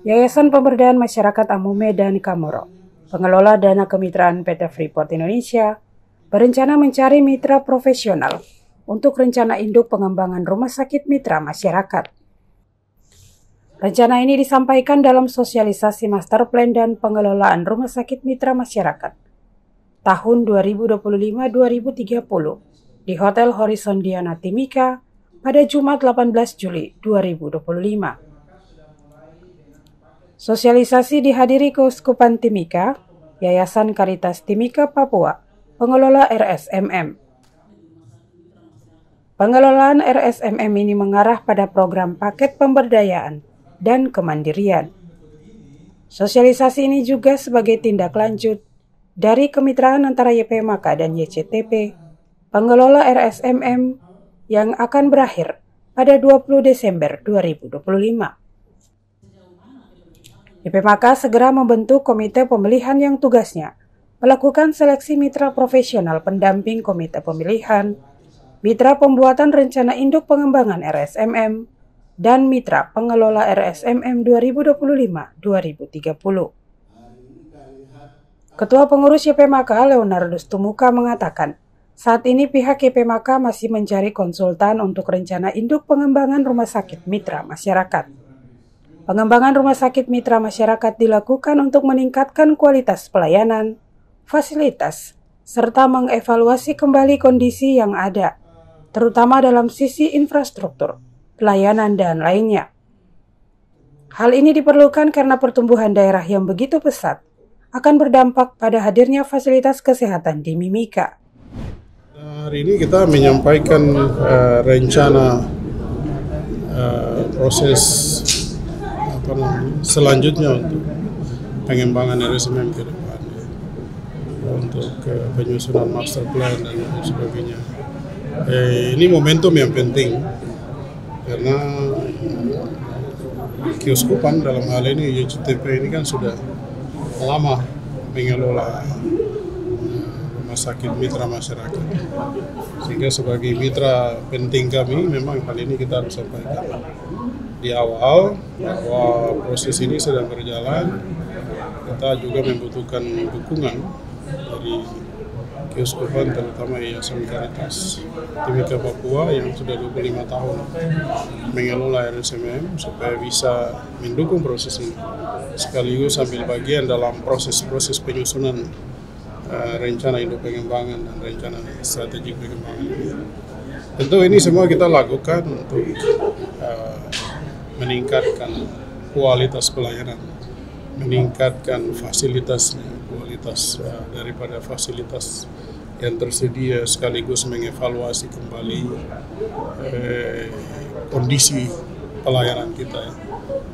Yayasan Pemberdayaan Masyarakat Amume dan Kamoro, pengelola dana kemitraan PT Freeport Indonesia, berencana mencari mitra profesional untuk rencana induk pengembangan rumah sakit mitra masyarakat. Rencana ini disampaikan dalam sosialisasi Master Plan dan Pengelolaan Rumah Sakit Mitra Masyarakat tahun 2025-2030 di Hotel Horizon Diana Timika pada Jumat 18 Juli 2025. Sosialisasi dihadiri Keuskupan Timika, Yayasan Karitas Timika Papua, pengelola RSMM. Pengelolaan RSMM ini mengarah pada program paket pemberdayaan dan kemandirian. Sosialisasi ini juga sebagai tindak lanjut dari kemitraan antara YPMK dan YCTP, pengelola RSMM yang akan berakhir pada 20 Desember 2025. YPMK segera membentuk komite pemilihan yang tugasnya melakukan seleksi mitra profesional pendamping komite pemilihan, mitra pembuatan rencana induk pengembangan RSMM, dan mitra pengelola RSMM 2025-2030. Ketua Pengurus YPMK Leonardus Tumuka mengatakan, saat ini pihak YPMK masih mencari konsultan untuk rencana induk pengembangan rumah sakit mitra masyarakat. Pengembangan rumah sakit mitra masyarakat dilakukan untuk meningkatkan kualitas pelayanan, fasilitas, serta mengevaluasi kembali kondisi yang ada, terutama dalam sisi infrastruktur, pelayanan, dan lainnya. Hal ini diperlukan karena pertumbuhan daerah yang begitu pesat akan berdampak pada hadirnya fasilitas kesehatan di Mimika. Hari ini kita menyampaikan rencana proses selanjutnya untuk pengembangan RSMM ke depan, untuk penyusunan master plan dan sebagainya. Ini momentum yang penting karena Keuskupan dalam hal ini YCTP ini kan sudah lama mengelola rumah sakit mitra masyarakat, sehingga sebagai mitra penting kami memang hal ini kita harus sampaikan di awal bahwa proses ini sedang berjalan. Kita juga membutuhkan dukungan dari Keuskupan, terutama Yayasan Karitas Timika Papua yang sudah 25 tahun mengelola RSMM supaya bisa mendukung proses ini, sekaligus ambil bagian dalam proses-proses penyusunan rencana induk pengembangan dan rencana strategi pengembangan ini. Tentu ini semua kita lakukan untuk meningkatkan kualitas pelayanan, meningkatkan fasilitasnya, kualitas daripada fasilitas yang tersedia, sekaligus mengevaluasi kembali kondisi pelayanan kita,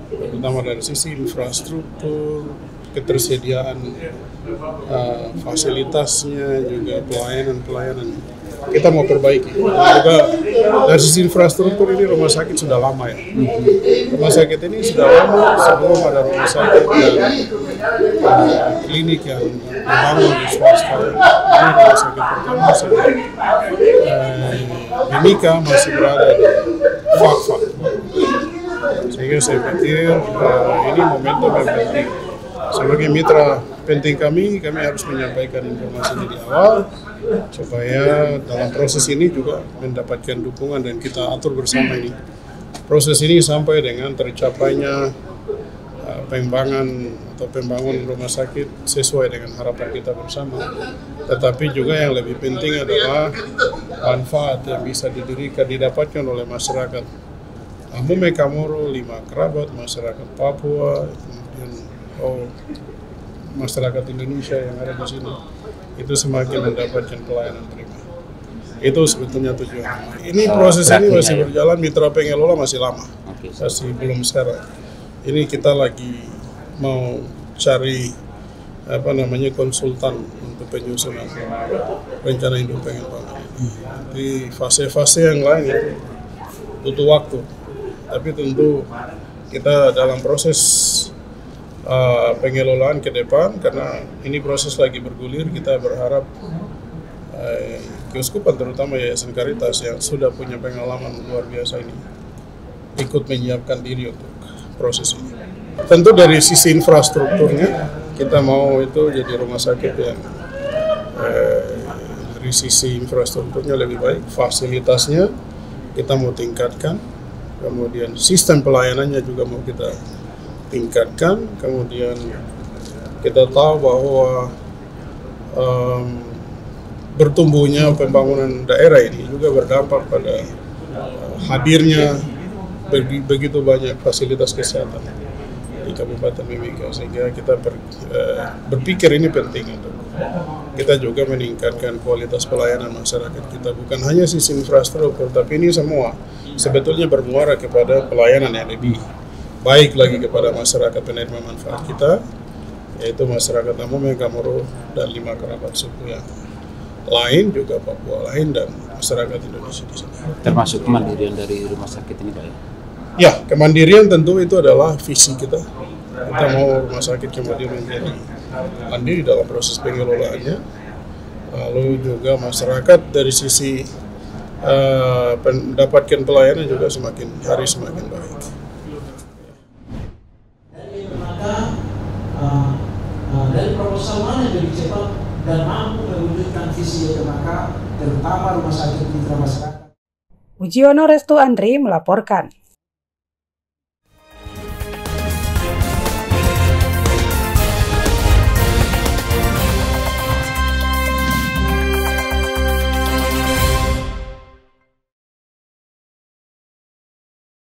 terutama dari sisi infrastruktur, ketersediaan fasilitasnya, juga pelayanan kita mau perbaiki. Juga dari sisi infrastruktur ini rumah sakit sudah lama ya. Rumah sakit ini sudah lama sebelum ada rumah sakit dan klinik yang dibangun di swasta. Ini rumah sakit pertama Mimika masih berada di Fak-Fak. Sehingga saya pikir ini momentum yang penting. Sebagai mitra penting kami harus menyampaikan informasi di awal supaya dalam proses ini juga mendapatkan dukungan dan kita atur bersama ini. Proses ini sampai dengan tercapainya pengembangan atau pembangunan rumah sakit sesuai dengan harapan kita bersama. Tetapi juga yang lebih penting adalah manfaat yang bisa didapatkan oleh masyarakat Amume Kamoro, 5 kerabat, masyarakat Papua, kemudian masyarakat Indonesia yang ada di sini, itu semakin mendapatkan pelayanan prima. Itu sebetulnya tujuan. Ini proses ini masih berjalan, mitra pengelola masih lama, masih belum sekarang. Ini kita lagi mau cari konsultan untuk penyusunan rencana induk pengembangan. Di fase-fase yang lain itu butuh waktu, tapi tentu kita dalam proses pengelolaan ke depan, karena ini proses lagi bergulir. Kita berharap Keuskupan, terutama Yayasan Karitas yang sudah punya pengalaman luar biasa ini, ikut menyiapkan diri untuk proses ini. Tentu dari sisi infrastrukturnya kita mau itu jadi rumah sakit yang dari sisi infrastrukturnya lebih baik, fasilitasnya kita mau tingkatkan, kemudian sistem pelayanannya juga mau kita tingkatkan, kemudian kita tahu bahwa bertumbuhnya pembangunan daerah ini juga berdampak pada hadirnya begitu banyak fasilitas kesehatan di Kabupaten Mimika, sehingga kita berpikir ini penting untuk kita juga meningkatkan kualitas pelayanan masyarakat kita, bukan hanya sisi infrastruktur, tapi ini semua sebetulnya bermuara kepada pelayanan yang lebih baik lagi kepada masyarakat penerima manfaat kita, yaitu masyarakat umum yang Kamoro dan 5 kerabat suku yang lain, juga Papua lain, dan masyarakat Indonesia di sana. Termasuk kemandirian dari rumah sakit ini, Pak ya? Ya, kemandirian tentu itu adalah visi kita. Kita mau rumah sakit kemudian menjadi mandiri dalam proses pengelolaannya. Lalu juga masyarakat dari sisi mendapatkan pelayanan juga semakin hari semakin baik. Dari proposal mana yang lebih cepat dan mampu mewujudkan visi YPMK, terutama rumah sakit mitra masyarakat. Mujiono Restu Andri melaporkan.